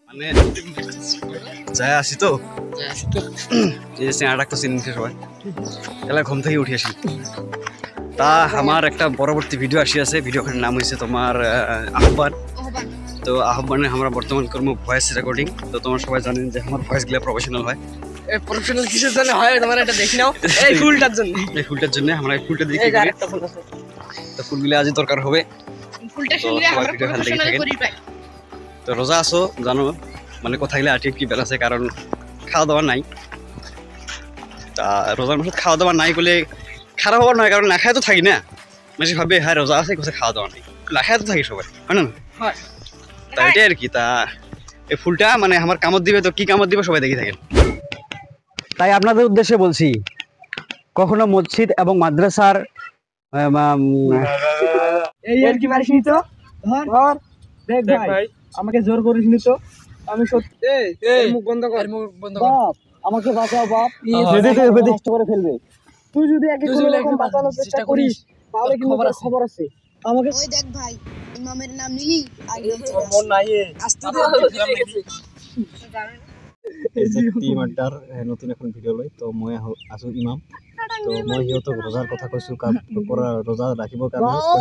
মানে যায় আসি তো এই যে আর একটা সিন সবাই এলা ঘুম থেকে উঠে আসি তা আমার একটা পরবর্তী ভিডিও আসি আছে ভিডিওখানের নাম হয়েছে তোমার আহ্বান তো আহ্বানে আমরা বর্তমান করবো ভয়েস রেকর্ডিং তো তোমার সবাই জানেন যে আমার ভয়েসগুলো প্রফেশনাল হয় প্রফেশনাল কিসের জন্য হয় তোমার এটা দেখি নাও এই ফুলটার জন্য আমরা এই ফুলটা দেখি তো ফুলগুলো আজই দরকার হবে ফুলটা শুনলে আমরা প্রফেশনাল করি পাই তো রোজা আছো জানো মানে কোথায় গেলে আটকে কি বেলাছে কারণ খাওয়া দাওয়া নাই তা রোজার মাসে খাওয়া দাওয়া নাই বলে খারাপ হওয়ার নয় কারণ না খায় তো থাকি না বেশি ভাবে হ্যাঁ রোজা আছে কোথায় খাওয়া দাওয়া নেই না খায় তো থাকি সবাই হয় না তা এটাই আর কি তা এই ফুলটা মানে আমার কামড় দিবে তো কি কামড় দিবে সবাই দেখি থাকেন তাই আপনাদের উদ্দেশ্যে বলছি কখনো মসজিদ এবং মাদ্রাসার এই আর কি পারিস নি তো ধর দেখ ভাই আমাকে জোর করিস নি তো আমি সত্যি এই মুখ বন্ধ কর বাপ আমাকে বাঁচাও বাপ নষ্ট করে ফেলবে তুই যদি একে কোনো রকম বাঁচানোর চেষ্টা করিস তাহলে কিন্তু খবর আছে আমাকে ওই দেখ ভাই ইমামের নাম নিলি আগে মন নাই আস্তে এই যে টিম আড্ডার নতুন এখন ভিডিও লই তো মই আছো ইমাম তো মই সিহঁতক ৰজাৰ কথা কৈছো পৰা ৰজা ৰাখিব কাৰণে কৈছো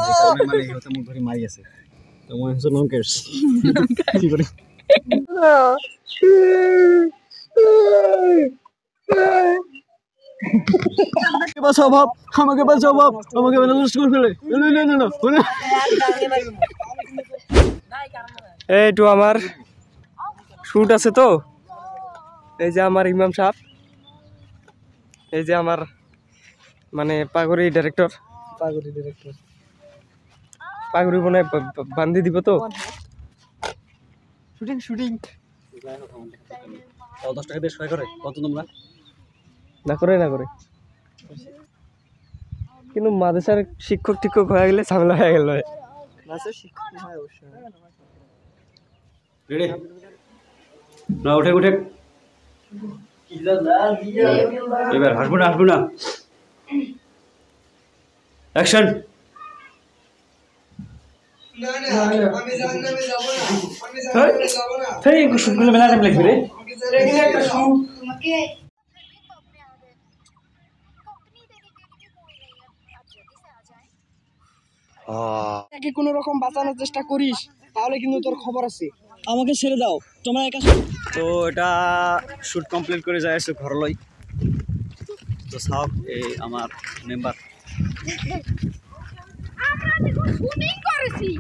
সেইকাৰণে মানে সিহঁতে মোক ধৰি মাৰি আছে তো মই ভাবিছো নন কেয়াৰ্ছ কি কৰি বাঁচাও বাপ আমাকে বাঁচাও বাপ আমাকে নষ্ট করে ফেলে না এইটু আমার শুট আছে তো এই যে আমার ইমাম সাহেব এই যে আমার মানে পাগড়ি ডাইরেক্টর পাগড়ি বনে বান্ধি দিব তো শুটিং 10 টাকা দিয়ে 100 করে কত তোমরা না করে কিন্তু মাদ্রাসার শিক্ষক হয়ে গেলে ঝামেলা হয়ে গেল রেডি না উঠে এবার হাসবো না অ্যাকশন শুটগুলো মেলা টাইম লাগবে রে একে কোনো রকম বাঁচানোর চেষ্টা করিস তাহলে কিন্তু তোর খবর আছে আমাকে ছেড়ে দাও তোমরা একা তো এটা শুট কমপ্লিট করে যাই আছো ঘরলৈ তো সব এই আমার মেম্বার আমরা দেখো শুটিং করেছি